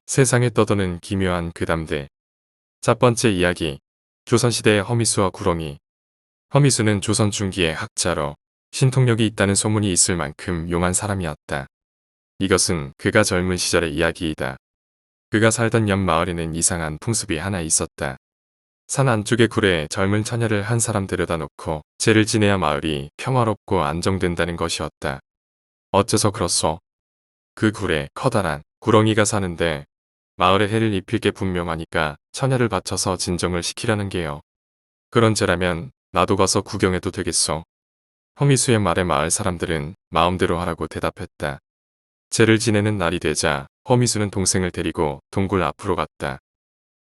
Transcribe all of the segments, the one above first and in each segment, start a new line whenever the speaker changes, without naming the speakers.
세상에 떠도는 기묘한 괴담들. 첫 번째 이야기. 조선시대의 허미수와 구렁이. 허미수는 조선 중기의 학자로 신통력이 있다는 소문이 있을 만큼 용한 사람이었다. 이것은 그가 젊은 시절의 이야기이다. 그가 살던 옆 마을에는 이상한 풍습이 하나 있었다. 산 안쪽의 굴에 젊은 처녀를 한 사람 데려다 놓고 죄를 지내야 마을이 평화롭고 안정된다는 것이었다. 어째서 그렇소? 그 굴에 커다란 구렁이가 사는데 마을에 해를 입힐 게 분명하니까 처녀를 바쳐서 진정을 시키라는 게요. 그런 죄라면 나도 가서 구경해도 되겠소. 허미수의 말에 마을 사람들은 마음대로 하라고 대답했다. 죄를 지내는 날이 되자 허미수는 동생을 데리고 동굴 앞으로 갔다.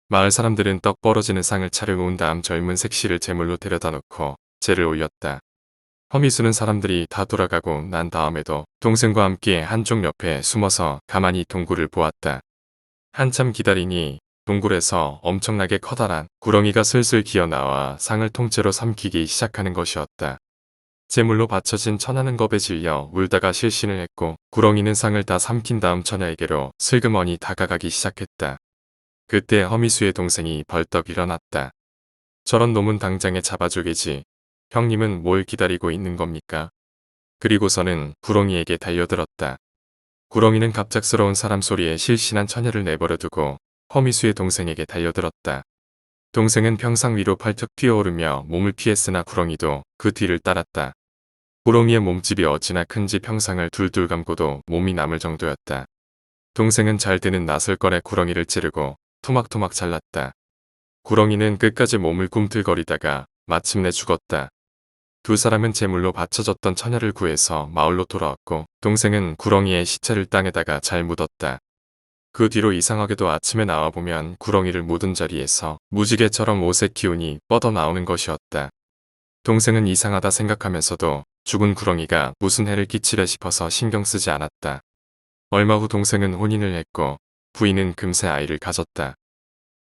마을 사람들은 떡 벌어지는 상을 차려놓은 다음 젊은 색시를 제물로 데려다 놓고 죄를 올렸다. 허미수는 사람들이 다 돌아가고 난 다음에도 동생과 함께 한쪽 옆에 숨어서 가만히 동굴을 보았다. 한참 기다리니 동굴에서 엄청나게 커다란 구렁이가 슬슬 기어나와 상을 통째로 삼키기 시작하는 것이었다. 제물로 바쳐진 처녀는 겁에 질려 울다가 실신을 했고 구렁이는 상을 다 삼킨 다음 처녀에게로 슬그머니 다가가기 시작했다. 그때 허미수의 동생이 벌떡 일어났다. 저런 놈은 당장에 잡아 죽이지. 형님은 뭘 기다리고 있는 겁니까? 그리고서는 구렁이에게 달려들었다. 구렁이는 갑작스러운 사람 소리에 실신한 처녀를 내버려 두고 허미수의 동생에게 달려들었다. 동생은 평상 위로 팔쩍 뛰어오르며 몸을 피했으나 구렁이도 그 뒤를 따랐다. 구렁이의 몸집이 어찌나 큰지 평상을 둘둘 감고도 몸이 남을 정도였다. 동생은 잘 드는 나설걸에 구렁이를 찌르고 토막토막 잘랐다. 구렁이는 끝까지 몸을 꿈틀거리다가 마침내 죽었다. 두 사람은 제물로 바쳐졌던 처녀를 구해서 마을로 돌아왔고 동생은 구렁이의 시체를 땅에다가 잘 묻었다. 그 뒤로 이상하게도 아침에 나와보면 구렁이를 묻은 자리에서 무지개처럼 오색 기운이 뻗어나오는 것이었다. 동생은 이상하다 생각하면서도 죽은 구렁이가 무슨 해를 끼치려 싶어서 신경 쓰지 않았다. 얼마 후 동생은 혼인을 했고 부인은 금세 아이를 가졌다.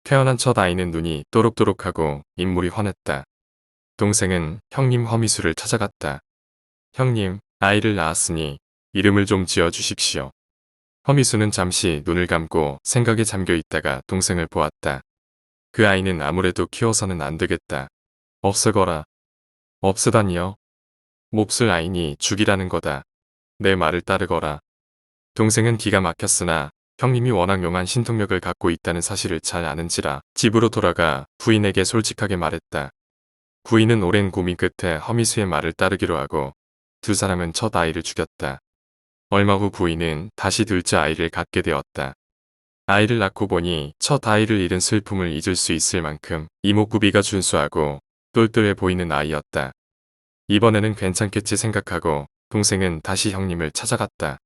태어난 첫 아이는 눈이 또록또록하고 인물이 환했다. 동생은 형님 허미수를 찾아갔다. 형님, 아이를 낳았으니 이름을 좀 지어주십시오. 허미수는 잠시 눈을 감고 생각에 잠겨 있다가 동생을 보았다. 그 아이는 아무래도 키워서는 안 되겠다. 없애거라. 없애다니요? 몹쓸 아이니 죽이라는 거다. 내 말을 따르거라. 동생은 기가 막혔으나 형님이 워낙 용한 신통력을 갖고 있다는 사실을 잘 아는지라 집으로 돌아가 부인에게 솔직하게 말했다. 부인은 오랜 고민 끝에 허미수의 말을 따르기로 하고 두 사람은 첫 아이를 죽였다. 얼마 후 부인은 다시 둘째 아이를 갖게 되었다. 아이를 낳고 보니 첫 아이를 잃은 슬픔을 잊을 수 있을 만큼 이목구비가 준수하고 똘똘해 보이는 아이였다. 이번에는 괜찮겠지 생각하고 동생은 다시 형님을 찾아갔다.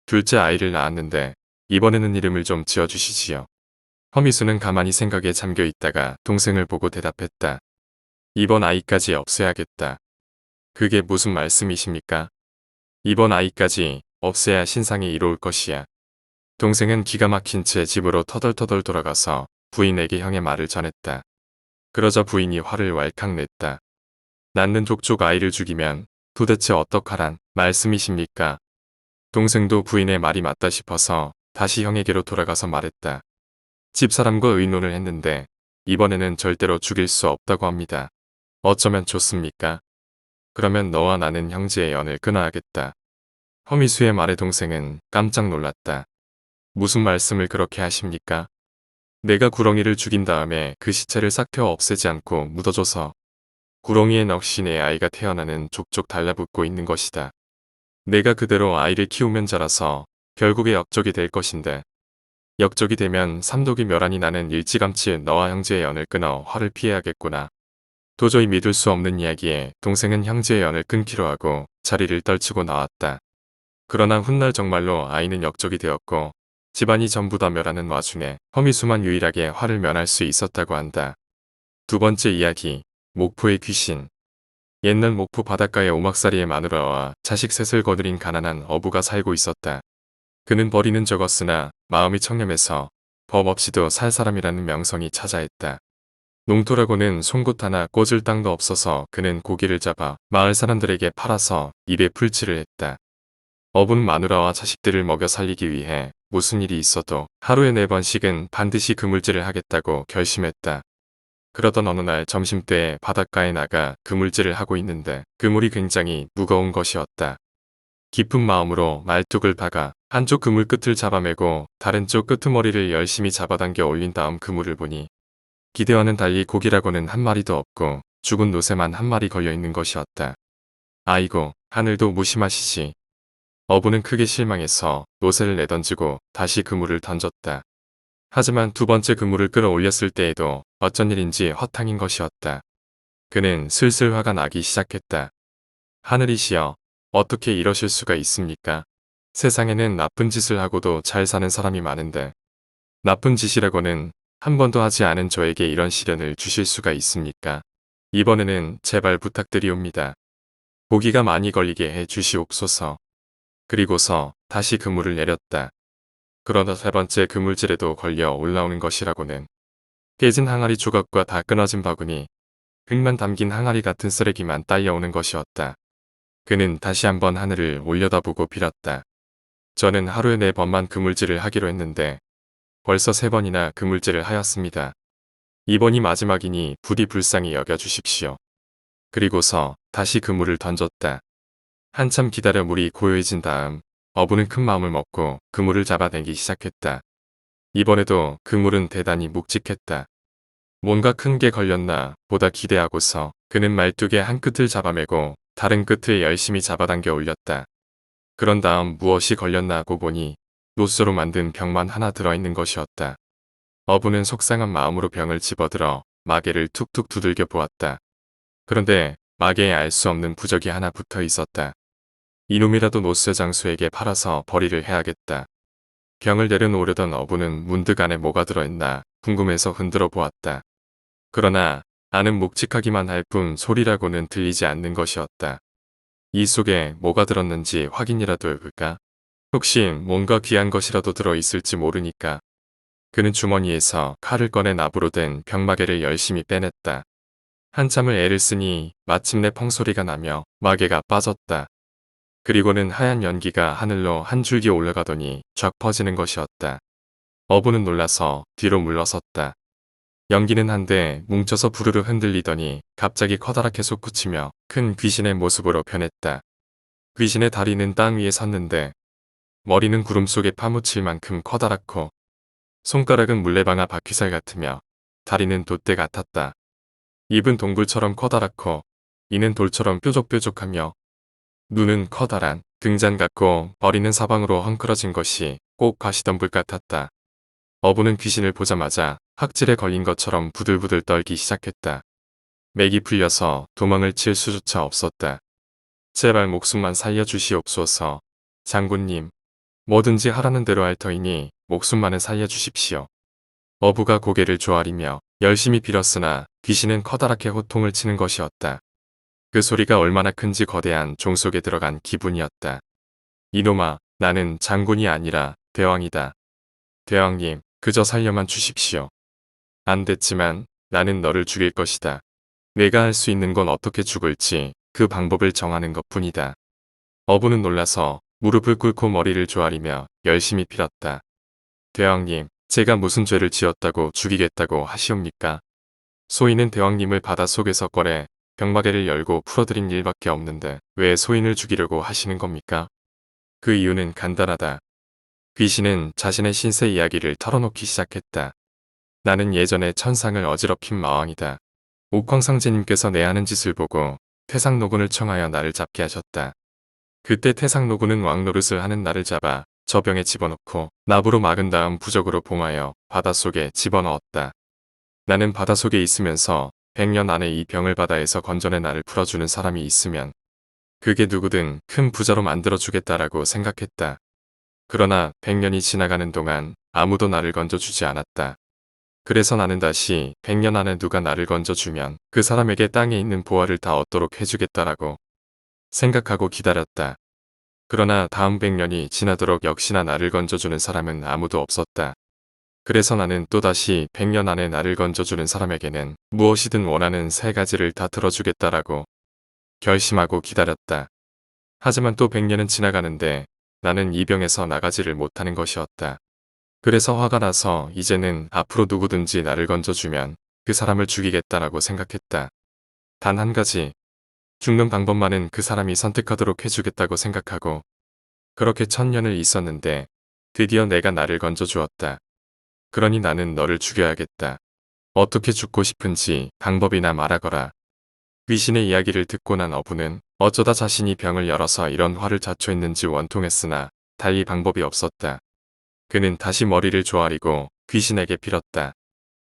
둘째 아이를 낳았는데 이번에는 이름을 좀 지어주시지요. 허미수는 가만히 생각에 잠겨 있다가 동생을 보고 대답했다. 이번 아이까지 없애야겠다. 그게 무슨 말씀이십니까? 이번 아이까지 없애야 신상이 이로울 것이야. 동생은 기가 막힌 채 집으로 터덜터덜 돌아가서 부인에게 형의 말을 전했다. 그러자 부인이 화를 왈칵 냈다. 낳는 족족 아이를 죽이면 도대체 어떡하란 말씀이십니까? 동생도 부인의 말이 맞다 싶어서 다시 형에게로 돌아가서 말했다. 집사람과 의논을 했는데 이번에는 절대로 죽일 수 없다고 합니다. 어쩌면 좋습니까? 그러면 너와 나는 형제의 연을 끊어야겠다. 허미수의 말에 동생은 깜짝 놀랐다. 무슨 말씀을 그렇게 하십니까? 내가 구렁이를 죽인 다음에 그 시체를 싹 태워 없애지 않고 묻어줘서 구렁이엔 역시 내 아이가 태어나는 족족 달라붙고 있는 것이다. 내가 그대로 아이를 키우면 자라서 결국에 역적이 될 것인데 역적이 되면 삼독이 멸하니 나는 일찌감치 너와 형제의 연을 끊어 화를 피해야겠구나. 도저히 믿을 수 없는 이야기에 동생은 형제의 연을 끊기로 하고 자리를 떨치고 나왔다. 그러나 훗날 정말로 아이는 역적이 되었고 집안이 전부 다 멸하는 와중에 허미수만 유일하게 화를 면할 수 있었다고 한다. 두 번째 이야기, 목포의 귀신. 옛날 목포 바닷가의 오막살이의 마누라와 자식 셋을 거느린 가난한 어부가 살고 있었다. 그는 벌이는 적었으나 마음이 청렴해서 법 없이도 살 사람이라는 명성이 차자했다. 농토라고는 송곳 하나 꽂을 땅도 없어서 그는 고기를 잡아 마을 사람들에게 팔아서 입에 풀칠을 했다. 어부는 마누라와 자식들을 먹여 살리기 위해 무슨 일이 있어도 하루에 4번씩은 반드시 그물질을 하겠다고 결심했다. 그러던 어느 날 점심때에 바닷가에 나가 그물질을 하고 있는데 그물이 굉장히 무거운 것이었다. 깊은 마음으로 말뚝을 박아 한쪽 그물 끝을 잡아매고 다른 쪽 끄트머리를 열심히 잡아당겨 올린 다음 그물을 보니 기대와는 달리 고기라고는 한 마리도 없고 죽은 노새만 한 마리 걸려 있는 것이었다. 아이고, 하늘도 무심하시지. 어부는 크게 실망해서 노새를 내던지고 다시 그물을 던졌다. 하지만 두 번째 그물을 끌어올렸을 때에도 어쩐 일인지 허탕인 것이었다. 그는 슬슬 화가 나기 시작했다. 하늘이시여, 어떻게 이러실 수가 있습니까? 세상에는 나쁜 짓을 하고도 잘 사는 사람이 많은데 나쁜 짓이라고는 한 번도 하지 않은 저에게 이런 시련을 주실 수가 있습니까? 이번에는 제발 부탁드리옵니다. 고기가 많이 걸리게 해 주시옵소서. 그리고서 다시 그물을 내렸다. 그러다 세 번째 그물질에도 걸려 올라오는 것이라고는 깨진 항아리 조각과 다 끊어진 바구니, 흙만 담긴 항아리 같은 쓰레기만 딸려오는 것이었다. 그는 다시 한번 하늘을 올려다보고 빌었다. 저는 하루에 4번만 그물질을 하기로 했는데 벌써 3번이나 그물질을 하였습니다. 이번이 마지막이니 부디 불쌍히 여겨주십시오. 그리고서 다시 그물을 던졌다. 한참 기다려 물이 고요해진 다음 어부는 큰 마음을 먹고 그물을 잡아당기기 시작했다. 이번에도 그물은 대단히 묵직했다. 뭔가 큰 게 걸렸나 보다 기대하고서 그는 말뚝의 한 끝을 잡아매고 다른 끝을 열심히 잡아당겨 올렸다. 그런 다음 무엇이 걸렸나 하고 보니 노쇠로 만든 병만 하나 들어있는 것이었다. 어부는 속상한 마음으로 병을 집어들어 마개를 툭툭 두들겨 보았다. 그런데 마개에 알 수 없는 부적이 하나 붙어 있었다. 이놈이라도 노쇠 장수에게 팔아서 벌이를 해야겠다. 병을 내려놓으려던 어부는 문득 안에 뭐가 들어있나 궁금해서 흔들어 보았다. 그러나 안은 묵직하기만 할 뿐 소리라고는 들리지 않는 것이었다. 이 속에 뭐가 들었는지 확인이라도 해볼까? 혹시 뭔가 귀한 것이라도 들어있을지 모르니까. 그는 주머니에서 칼을 꺼내 납으로 된 병마개를 열심히 빼냈다. 한참을 애를 쓰니 마침내 펑소리가 나며 마개가 빠졌다. 그리고는 하얀 연기가 하늘로 한 줄기 올라가더니 쫙 퍼지는 것이었다. 어부는 놀라서 뒤로 물러섰다. 연기는 한데 뭉쳐서 부르르 흔들리더니 갑자기 커다랗게 솟구치며 큰 귀신의 모습으로 변했다. 귀신의 다리는 땅 위에 섰는데 머리는 구름 속에 파묻힐 만큼 커다랗고 손가락은 물레방아 바퀴살 같으며 다리는 돛대 같았다. 입은 동굴처럼 커다랗고 이는 돌처럼 뾰족뾰족하며 눈은 커다란 등잔 같고 머리는 사방으로 헝클어진 것이 꼭 가시덤불 같았다. 어부는 귀신을 보자마자 학질에 걸린 것처럼 부들부들 떨기 시작했다. 맥이 풀려서 도망을 칠 수조차 없었다. 제발 목숨만 살려주시옵소서. 장군님, 뭐든지 하라는 대로 할 터이니 목숨만은 살려주십시오. 어부가 고개를 조아리며 열심히 빌었으나 귀신은 커다랗게 호통을 치는 것이었다. 그 소리가 얼마나 큰지 거대한 종 속에 들어간 기분이었다. 이놈아, 나는 장군이 아니라 대왕이다. 대왕님, 그저 살려만 주십시오. 안 됐지만 나는 너를 죽일 것이다. 내가 할 수 있는 건 어떻게 죽을지 그 방법을 정하는 것뿐이다. 어부는 놀라서 무릎을 꿇고 머리를 조아리며 열심히 빌었다. 대왕님, 제가 무슨 죄를 지었다고 죽이겠다고 하시옵니까? 소인은 대왕님을 바닷속에서 꺼내 병마개를 열고 풀어드린 일밖에 없는데 왜 소인을 죽이려고 하시는 겁니까? 그 이유는 간단하다. 귀신은 자신의 신세 이야기를 털어놓기 시작했다. 나는 예전에 천상을 어지럽힌 마왕이다. 옥황상제님께서 내 하는 짓을 보고 태상노군을 청하여 나를 잡게 하셨다. 그때 태상노군은 왕노릇을 하는 나를 잡아 저병에 집어넣고 납으로 막은 다음 부적으로 봉하여 바닷속에 집어넣었다. 나는 바닷속에 있으면서 100년 안에 이 병을 바다에서 건져내 나를 풀어주는 사람이 있으면 그게 누구든 큰 부자로 만들어주겠다라고 생각했다. 그러나 100년이 지나가는 동안 아무도 나를 건져주지 않았다. 그래서 나는 다시 100년 안에 누가 나를 건져주면 그 사람에게 땅에 있는 보화를 다 얻도록 해주겠다라고 생각하고 기다렸다. 그러나 다음 100년이 지나도록 역시나 나를 건져주는 사람은 아무도 없었다. 그래서 나는 또다시 100년 안에 나를 건져주는 사람에게는 무엇이든 원하는 3가지를 다 들어주겠다라고 결심하고 기다렸다. 하지만 또 100년은 지나가는데 나는 이 병에서 나가지를 못하는 것이었다. 그래서 화가 나서 이제는 앞으로 누구든지 나를 건져주면 그 사람을 죽이겠다라고 생각했다. 단 한 가지, 죽는 방법만은 그 사람이 선택하도록 해주겠다고 생각하고 그렇게 1000년을 있었는데 드디어 내가 나를 건져주었다. 그러니 나는 너를 죽여야겠다. 어떻게 죽고 싶은지 방법이나 말하거라. 귀신의 이야기를 듣고 난 어부는 어쩌다 자신이 병을 열어서 이런 화를 자초했는지 원통했으나 달리 방법이 없었다. 그는 다시 머리를 조아리고 귀신에게 빌었다.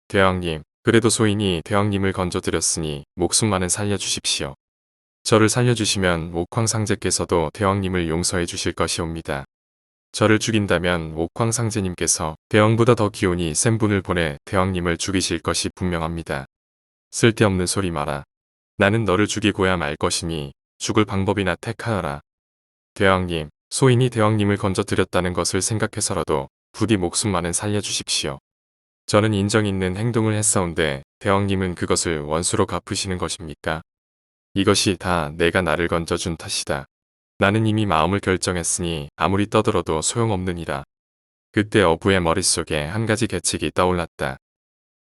대왕님, 그래도 소인이 대왕님을 건져드렸으니 목숨만은 살려주십시오. 저를 살려주시면 옥황상제께서도 대왕님을 용서해 주실 것이옵니다. 저를 죽인다면 옥황상제님께서 대왕보다 더 기운이 센 분을 보내 대왕님을 죽이실 것이 분명합니다. 쓸데없는 소리 마라. 나는 너를 죽이고야 말 것이니 죽을 방법이나 택하여라. 대왕님, 소인이 대왕님을 건져드렸다는 것을 생각해서라도 부디 목숨만은 살려주십시오. 저는 인정 있는 행동을 했사온데 대왕님은 그것을 원수로 갚으시는 것입니까? 이것이 다 내가 나를 건져준 탓이다. 나는 이미 마음을 결정했으니 아무리 떠들어도 소용없느니라. 그때 어부의 머릿속에 한 가지 계책이 떠올랐다.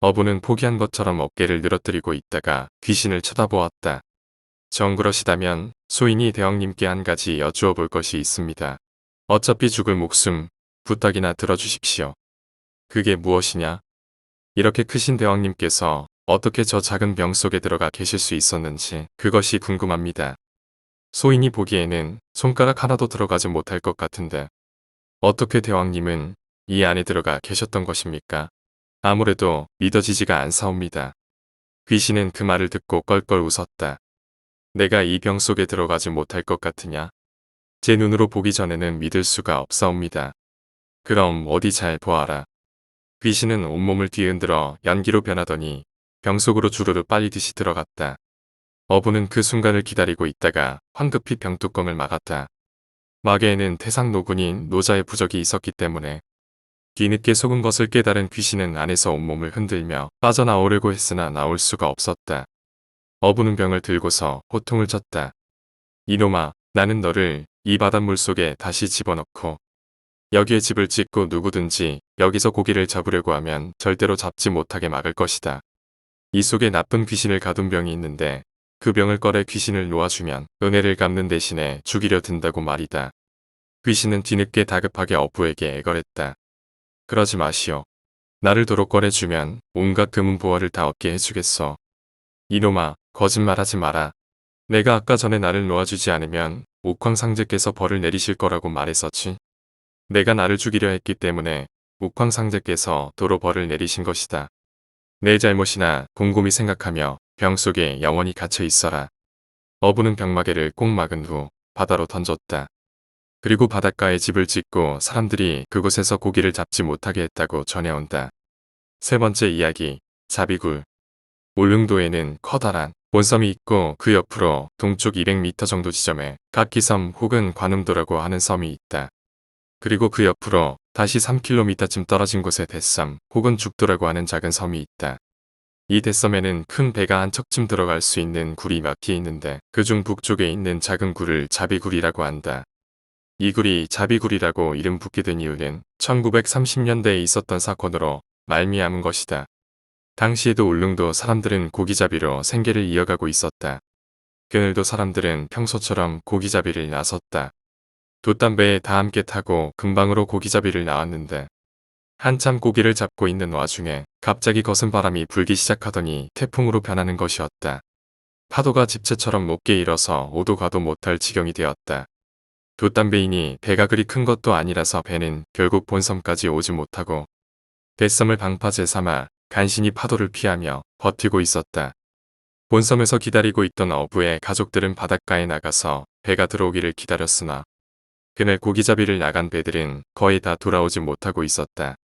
어부는 포기한 것처럼 어깨를 늘어뜨리고 있다가 귀신을 쳐다보았다. 정그러시다면 소인이 대왕님께 한 가지 여쭈어 볼 것이 있습니다. 어차피 죽을 목숨 부탁이나 들어주십시오. 그게 무엇이냐? 이렇게 크신 대왕님께서 어떻게 저 작은 병 속에 들어가 계실 수 있었는지 그것이 궁금합니다. 소인이 보기에는 손가락 하나도 들어가지 못할 것 같은데 어떻게 대왕님은 이 안에 들어가 계셨던 것입니까? 아무래도 믿어지지가 않사옵니다. 귀신은 그 말을 듣고 껄껄 웃었다. 내가 이 병 속에 들어가지 못할 것 같으냐? 제 눈으로 보기 전에는 믿을 수가 없사옵니다. 그럼 어디 잘 보아라. 귀신은 온몸을 뒤흔들어 연기로 변하더니 병 속으로 주르르 빨리 듯이 들어갔다. 어부는 그 순간을 기다리고 있다가 황급히 병뚜껑을 막았다. 마개에는 태상 노군인 노자의 부적이 있었기 때문에 뒤늦게 속은 것을 깨달은 귀신은 안에서 온몸을 흔들며 빠져나오려고 했으나 나올 수가 없었다. 어부는 병을 들고서 호통을 쳤다. 이놈아, 나는 너를 이 바닷물 속에 다시 집어넣고 여기에 집을 짓고 누구든지 여기서 고기를 잡으려고 하면 절대로 잡지 못하게 막을 것이다. 이 속에 나쁜 귀신을 가둔 병이 있는데 그 병을 꺼내 귀신을 놓아주면 은혜를 갚는 대신에 죽이려 든다고 말이다. 귀신은 뒤늦게 다급하게 어부에게 애걸했다. 그러지 마시오. 나를 도로 꺼내주면 온갖 금은 보화를 다 얻게 해주겠어. 이놈아, 거짓말하지 마라. 내가 아까 전에 나를 놓아주지 않으면 옥황상제께서 벌을 내리실 거라고 말했었지. 내가 나를 죽이려 했기 때문에 옥황상제께서 도로 벌을 내리신 것이다. 내 잘못이나 곰곰이 생각하며 병 속에 영원히 갇혀 있어라. 어부는 병마개를 꼭 막은 후 바다로 던졌다. 그리고 바닷가에 집을 짓고 사람들이 그곳에서 고기를 잡지 못하게 했다고 전해온다. 세 번째 이야기, 자비굴. 울릉도에는 커다란 본섬이 있고 그 옆으로 동쪽 200m 정도 지점에 각기섬 혹은 관음도라고 하는 섬이 있다. 그리고 그 옆으로 다시 3km쯤 떨어진 곳에 대섬 혹은 죽도라고 하는 작은 섬이 있다. 이 대섬에는 큰 배가 한 척쯤 들어갈 수 있는 굴이 몇 개 있는데 그중 북쪽에 있는 작은 굴을 자비굴이라고 한다. 이 굴이 자비굴이라고 이름 붙게 된 이유는 1930년대에 있었던 사건으로 말미암은 것이다. 당시에도 울릉도 사람들은 고기잡이로 생계를 이어가고 있었다. 그늘도 사람들은 평소처럼 고기잡이를 나섰다. 돛담배에 다 함께 타고 금방으로 고기잡이를 나왔는데 한참 고기를 잡고 있는 와중에 갑자기 거센 바람이 불기 시작하더니 태풍으로 변하는 것이었다. 파도가 집채처럼 높게 일어서 오도 가도 못할 지경이 되었다. 돛담배이니 배가 그리 큰 것도 아니라서 배는 결국 본섬까지 오지 못하고 뱃섬을 방파제 삼아 간신히 파도를 피하며 버티고 있었다. 본섬에서 기다리고 있던 어부의 가족들은 바닷가에 나가서 배가 들어오기를 기다렸으나 그날 고기잡이를 나간 배들은 거의 다 돌아오지 못하고 있었다.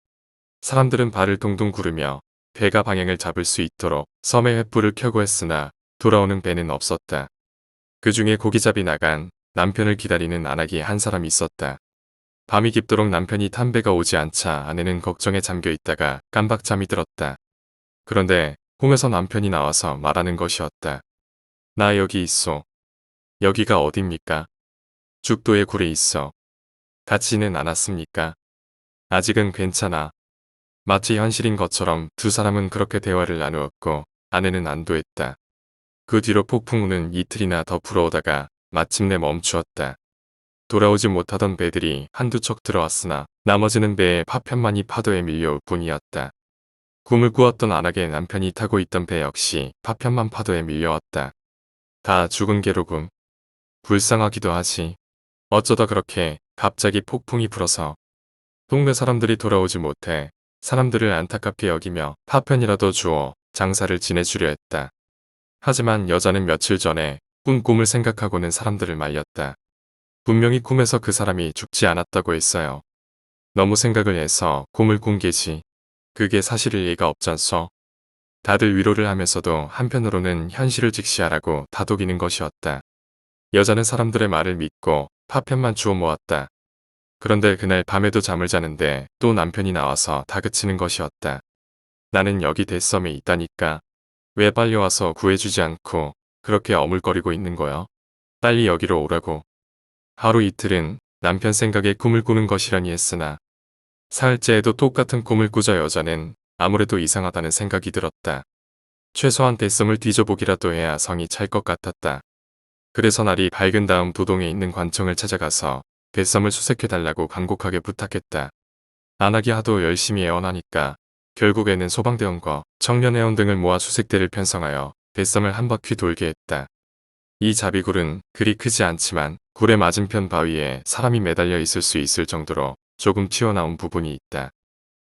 사람들은 발을 동동 구르며 배가 방향을 잡을 수 있도록 섬에 횃불을 켜고 했으나 돌아오는 배는 없었다. 그 중에 고기잡이 나간 남편을 기다리는 아낙이 한 사람 있었다. 밤이 깊도록 남편이 탄 배가 오지 않자 아내는 걱정에 잠겨 있다가 깜박 잠이 들었다. 그런데 꿈에서 남편이 나와서 말하는 것이었다. 나 여기 있어. 여기가 어딥니까? 죽도의 굴에 있어. 같지는 않았습니까? 아직은 괜찮아. 마치 현실인 것처럼 두 사람은 그렇게 대화를 나누었고 아내는 안도했다. 그 뒤로 폭풍우는 이틀이나 더 불어오다가 마침내 멈추었다. 돌아오지 못하던 배들이 한두 척 들어왔으나 나머지는 배의 파편만이 파도에 밀려올 뿐이었다. 꿈을 꾸었던 안악의 남편이 타고 있던 배 역시 파편만 파도에 밀려왔다. 다 죽은 개로군. 불쌍하기도 하지. 어쩌다 그렇게 갑자기 폭풍이 불어서 동네 사람들이 돌아오지 못해 사람들을 안타깝게 여기며 파편이라도 주어 장사를 지내주려 했다. 하지만 여자는 며칠 전에 꾼 꿈을 생각하고는 사람들을 말렸다. 분명히 꿈에서 그 사람이 죽지 않았다고 했어요. 너무 생각을 해서 꿈을 꾼 게지. 그게 사실일 리가 없잖소. 다들 위로를 하면서도 한편으로는 현실을 직시하라고 다독이는 것이었다. 여자는 사람들의 말을 믿고 파편만 주워 모았다. 그런데 그날 밤에도 잠을 자는데 또 남편이 나와서 다그치는 것이었다. 나는 여기 대섬에 있다니까. 왜 빨리 와서 구해주지 않고 그렇게 어물거리고 있는 거요? 빨리 여기로 오라고. 하루 이틀은 남편 생각에 꿈을 꾸는 것이라니 했으나 사흘째에도 똑같은 꿈을 꾸자 여자는 아무래도 이상하다는 생각이 들었다. 최소한 대섬을 뒤져보기라도 해야 성이 찰 것 같았다. 그래서 날이 밝은 다음 도동에 있는 관청을 찾아가서 대섬을 수색해달라고 간곡하게 부탁했다. 안 하기 하도 열심히 애원하니까 결국에는 소방대원과 청년회원 등을 모아 수색대를 편성하여 대섬을 한 바퀴 돌게 했다. 이 자비굴은 그리 크지 않지만 굴의 맞은편 바위에 사람이 매달려 있을 수 있을 정도로 조금 튀어나온 부분이 있다.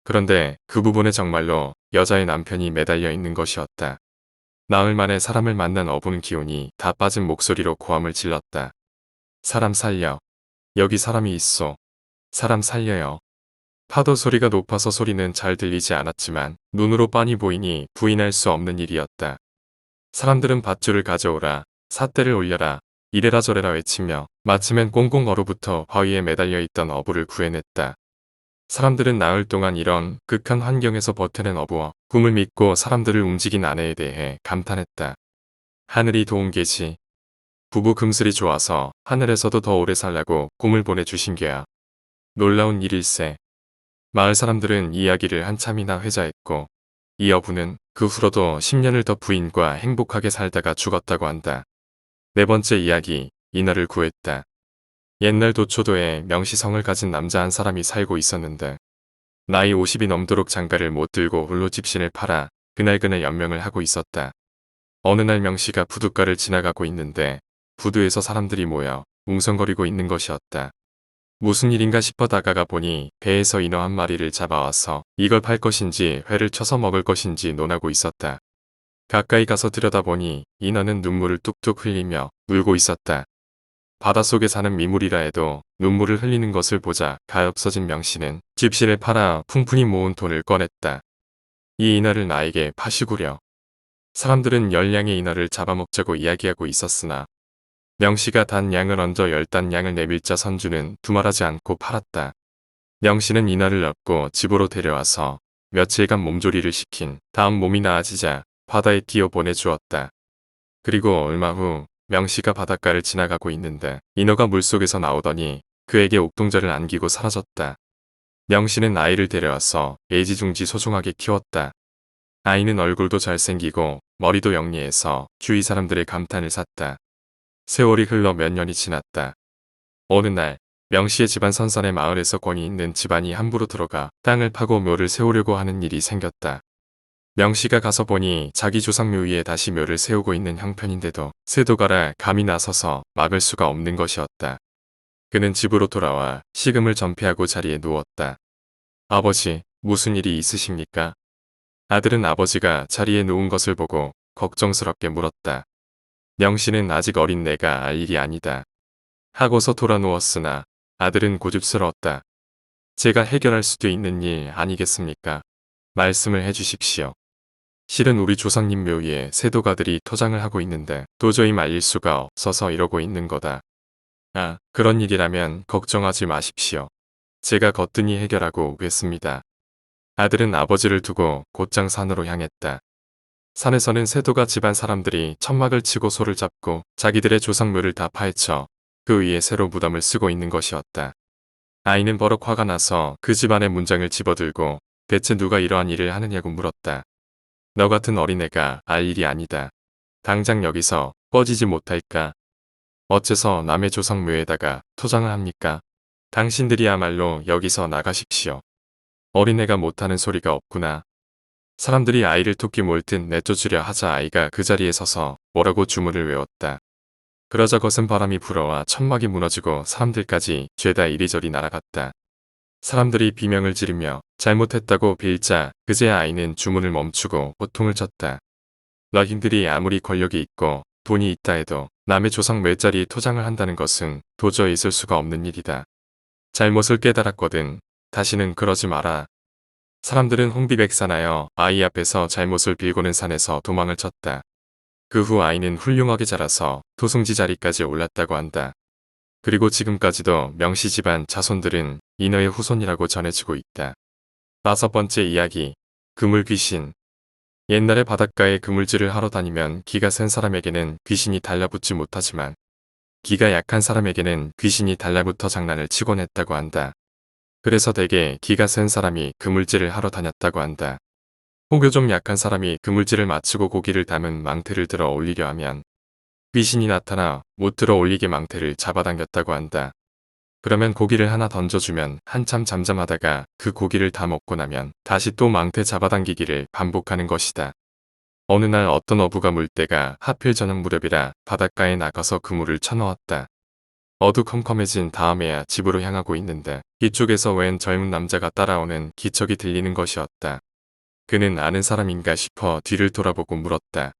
그런데 그 부분에 정말로 여자의 남편이 매달려 있는 것이었다. 나흘 만에 사람을 만난 어부는 기운이 다 빠진 목소리로 고함을 질렀다. 사람 살려. 여기 사람이 있어. 사람 살려요. 파도 소리가 높아서 소리는 잘 들리지 않았지만 눈으로 빤히 보이니 부인할 수 없는 일이었다. 사람들은 밧줄을 가져오라, 삿대를 올려라, 이래라 저래라 외치며 마침엔 꽁꽁 얼어붙어 바위에 매달려 있던 어부를 구해냈다. 사람들은 나흘 동안 이런 극한 환경에서 버텨낸 어부와 꿈을 믿고 사람들을 움직인 아내에 대해 감탄했다. 하늘이 도운 게지. 부부 금슬이 좋아서 하늘에서도 더 오래 살라고 꿈을 보내주신 게야. 놀라운 일일세. 마을 사람들은 이야기를 한참이나 회자했고 이 어부는 그 후로도 10년을 더 부인과 행복하게 살다가 죽었다고 한다. 네 번째 이야기, 인어를 구했다. 옛날 도초도에 명시성을 가진 남자 한 사람이 살고 있었는데 나이 50이 넘도록 장가를 못 들고 홀로 집신을 팔아 그날그날 연명을 하고 있었다. 어느 날 명시가 부둣가를 지나가고 있는데 부두에서 사람들이 모여 웅성거리고 있는 것이었다. 무슨 일인가 싶어 다가가 보니 배에서 인어 한 마리를 잡아와서 이걸 팔 것인지 회를 쳐서 먹을 것인지 논하고 있었다. 가까이 가서 들여다보니 인어는 눈물을 뚝뚝 흘리며 울고 있었다. 바닷속에 사는 미물이라 해도 눈물을 흘리는 것을 보자 가엾어진 명씨는 집신을 팔아 풍푼히 모은 돈을 꺼냈다. 이 인어를 나에게 파시구려. 사람들은 10량의 인어를 잡아먹자고 이야기하고 있었으나 명씨가 단 양을 얹어 10단량을 내밀자 선주는 두말하지 않고 팔았다. 명씨는 인어를 얻고 집으로 데려와서 며칠간 몸조리를 시킨 다음 몸이 나아지자 바다에 띄워 보내주었다. 그리고 얼마 후 명씨가 바닷가를 지나가고 있는데 인어가 물속에서 나오더니 그에게 옥동자를 안기고 사라졌다. 명씨는 아이를 데려와서 애지중지 소중하게 키웠다. 아이는 얼굴도 잘생기고 머리도 영리해서 주위 사람들의 감탄을 샀다. 세월이 흘러 몇 년이 지났다. 어느 날 명씨의 집안 선산의 마을에서 권위 있는 집안이 함부로 들어가 땅을 파고 묘를 세우려고 하는 일이 생겼다. 명씨가 가서 보니 자기 조상 묘 위에 다시 묘를 세우고 있는 형편인데도 세도가라 감히 나서서 막을 수가 없는 것이었다. 그는 집으로 돌아와 식음을 전폐하고 자리에 누웠다. 아버지, 무슨 일이 있으십니까? 아들은 아버지가 자리에 누운 것을 보고 걱정스럽게 물었다. 명씨는 아직 어린 내가 알 일이 아니다. 하고서 돌아 누웠으나 아들은 고집스러웠다. 제가 해결할 수도 있는 일 아니겠습니까? 말씀을 해주십시오. 실은 우리 조상님 묘 위에 세도가들이 토장을 하고 있는데 도저히 말릴 수가 없어서 이러고 있는 거다. 아, 그런 일이라면 걱정하지 마십시오. 제가 거뜬히 해결하고 오겠습니다. 아들은 아버지를 두고 곧장 산으로 향했다. 산에서는 세도가 집안 사람들이 천막을 치고 소를 잡고 자기들의 조상묘를 다 파헤쳐 그 위에 새로 무덤을 쓰고 있는 것이었다. 아이는 버럭 화가 나서 그 집안의 문장을 집어들고 대체 누가 이러한 일을 하느냐고 물었다. 너 같은 어린애가 알 일이 아니다. 당장 여기서 꺼지지 못할까? 어째서 남의 조상묘에다가 토장을 합니까? 당신들이야말로 여기서 나가십시오. 어린애가 못하는 소리가 없구나. 사람들이 아이를 토끼 몰듯 내쫓으려 하자 아이가 그 자리에 서서 뭐라고 주문을 외웠다. 그러자 거센 바람이 불어와 천막이 무너지고 사람들까지 죄다 이리저리 날아갔다. 사람들이 비명을 지르며 잘못했다고 빌자 그제야 아이는 주문을 멈추고 호통을 쳤다. 너희들이 아무리 권력이 있고 돈이 있다 해도 남의 조상 묘자리에 토장을 한다는 것은 도저히 있을 수가 없는 일이다. 잘못을 깨달았거든. 다시는 그러지 마라. 사람들은 홍비백산하여 아이 앞에서 잘못을 빌고는 산에서 도망을 쳤다. 그 후 아이는 훌륭하게 자라서 도승지 자리까지 올랐다고 한다. 그리고 지금까지도 명씨 집안 자손들은 인어의 후손이라고 전해지고 있다. 5번째 이야기. 그물 귀신. 옛날에 바닷가에 그물질을 하러 다니면 기가 센 사람에게는 귀신이 달라붙지 못하지만 기가 약한 사람에게는 귀신이 달라붙어 장난을 치곤 했다고 한다. 그래서 대개 기가 센 사람이 그물질을 하러 다녔다고 한다. 혹여 좀 약한 사람이 그물질을 마치고 고기를 담은 망태를 들어 올리려 하면 귀신이 나타나 못 들어 올리게 망태를 잡아당겼다고 한다. 그러면 고기를 하나 던져주면 한참 잠잠하다가 그 고기를 다 먹고 나면 다시 또 망태 잡아당기기를 반복하는 것이다. 어느 날 어떤 어부가 물때가 하필 저녁 무렵이라 바닷가에 나가서 그물을 쳐넣었다. 어두컴컴해진 다음에야 집으로 향하고 있는데 이쪽에서 웬 젊은 남자가 따라오는 기척이 들리는 것이었다. 그는 아는 사람인가 싶어 뒤를 돌아보고 물었다.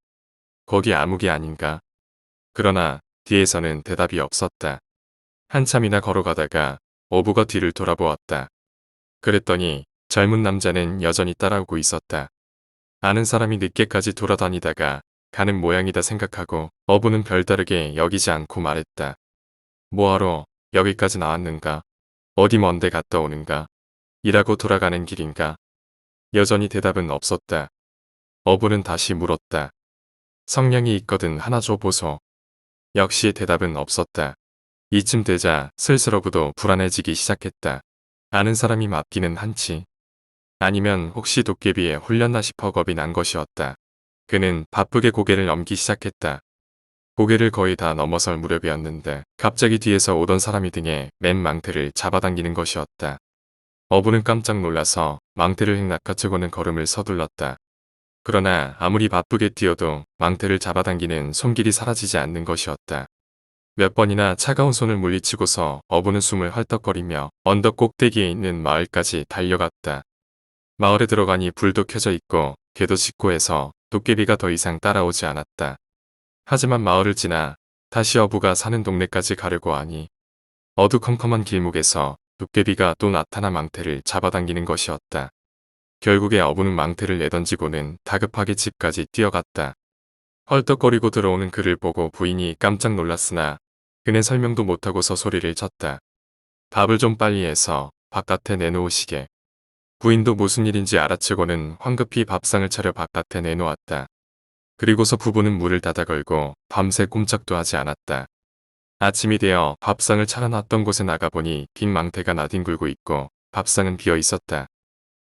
거기 아무개 아닌가? 그러나 뒤에서는 대답이 없었다. 한참이나 걸어가다가 어부가 뒤를 돌아보았다. 그랬더니 젊은 남자는 여전히 따라오고 있었다. 아는 사람이 늦게까지 돌아다니다가 가는 모양이다 생각하고 어부는 별다르게 여기지 않고 말했다. 뭐하러 여기까지 나왔는가? 어디 먼데 갔다 오는가? 일하고 돌아가는 길인가? 여전히 대답은 없었다. 어부는 다시 물었다. 성냥이 있거든 하나 줘보소. 역시 대답은 없었다. 이쯤 되자 슬슬 어부도 불안해지기 시작했다. 아는 사람이 맞기는 한치. 아니면 혹시 도깨비에 홀렸나 싶어 겁이 난 것이었다. 그는 바쁘게 고개를 넘기 시작했다. 고개를 거의 다 넘어설 무렵이었는데 갑자기 뒤에서 오던 사람이 등에 맨 망태를 잡아당기는 것이었다. 어부는 깜짝 놀라서 망태를 휙 낚아채고는 걸음을 서둘렀다. 그러나 아무리 바쁘게 뛰어도 망태를 잡아당기는 손길이 사라지지 않는 것이었다. 몇 번이나 차가운 손을 물리치고서 어부는 숨을 헐떡거리며 언덕 꼭대기에 있는 마을까지 달려갔다. 마을에 들어가니 불도 켜져 있고 개도 짖고 해서 도깨비가 더 이상 따라오지 않았다. 하지만 마을을 지나 다시 어부가 사는 동네까지 가려고 하니 어두컴컴한 길목에서 도깨비가 또 나타나 망태를 잡아당기는 것이었다. 결국에 어부는 망태를 내던지고는 다급하게 집까지 뛰어갔다. 헐떡거리고 들어오는 그를 보고 부인이 깜짝 놀랐으나 그는 설명도 못하고서 소리를 쳤다. 밥을 좀 빨리 해서 바깥에 내놓으시게. 부인도 무슨 일인지 알아채고는 황급히 밥상을 차려 바깥에 내놓았다. 그리고서 부부는 문을 닫아 걸고 밤새 꼼짝도 하지 않았다. 아침이 되어 밥상을 차려놨던 곳에 나가보니 빈 망태가 나뒹굴고 있고 밥상은 비어 있었다.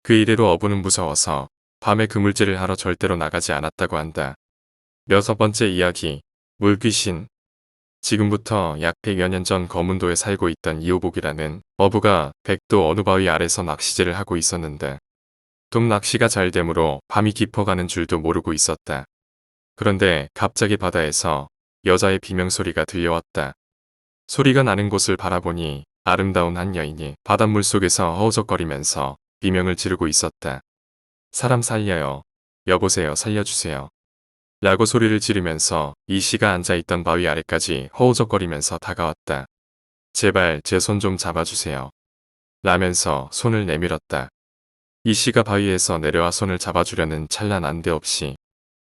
그 이래로 어부는 무서워서 밤에 그물질을 하러 절대로 나가지 않았다고 한다. 6번째 이야기. 물귀신. 지금부터 약 100여 년 전 거문도에 살고 있던 이호복이라는 어부가 백도 어느 바위 아래서 낚시질을 하고 있었는데 돔 낚시가 잘 되므로 밤이 깊어가는 줄도 모르고 있었다. 그런데 갑자기 바다에서 여자의 비명소리가 들려왔다. 소리가 나는 곳을 바라보니 아름다운 한 여인이 바닷물 속에서 허우적거리면서 비명을 지르고 있었다. 사람 살려요. 여보세요. 살려주세요. 라고 소리를 지르면서 이 씨가 앉아있던 바위 아래까지 허우적거리면서 다가왔다. 제발 제 손 좀 잡아주세요. 라면서 손을 내밀었다. 이 씨가 바위에서 내려와 손을 잡아주려는 찰나 난데없이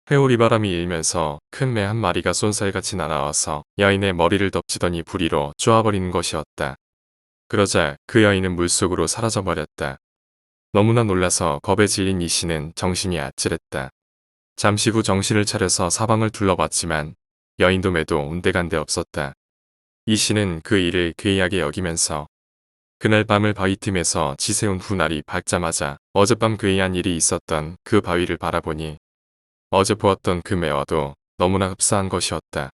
회오리 바람이 일면서 큰 매 한 마리가 쏜살같이 날아와서 여인의 머리를 덮치더니 부리로 쪼아버리는 것이었다. 그러자 그 여인은 물속으로 사라져버렸다. 너무나 놀라서 겁에 질린 이 씨는 정신이 아찔했다. 잠시 후 정신을 차려서 사방을 둘러봤지만 여인도 매도 온데간데 없었다. 이 씨는 그 일을 괴이하게 여기면서 그날 밤을 바위 틈에서 지새운 후 날이 밝자마자 어젯밤 그에 한 일이 있었던 그 바위를 바라보니 어제 보았던 그 매화도 너무나 흡사한 것이었다.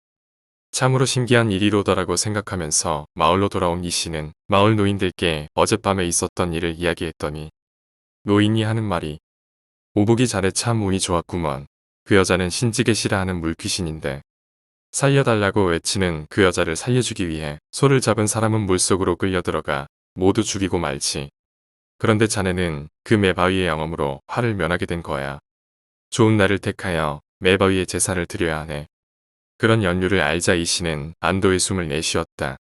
참으로 신기한 일이로더라고 생각하면서 마을로 돌아온 이 씨는 마을 노인들께 어젯밤에 있었던 일을 이야기했더니 노인이 하는 말이 오보기 잘해 참 운이 좋았구먼. 그 여자는 신지게 싫어하는 물귀신인데 살려달라고 외치는 그 여자를 살려주기 위해 소를 잡은 사람은 물속으로 끌려들어가 모두 죽이고 말지. 그런데 자네는 그 매바위의 영험으로 화를 면하게 된 거야. 좋은 날을 택하여 매바위에 제사를 드려야 하네. 그런 연유를 알자 이 씨는 안도의 숨을 내쉬었다.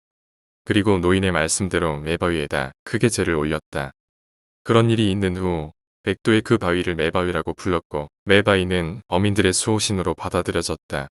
그리고 노인의 말씀대로 매바위에다 크게 제를 올렸다. 그런 일이 있는 후 백도의 그 바위를 매바위라고 불렀고 매바위는 어민들의 수호신으로 받아들여졌다.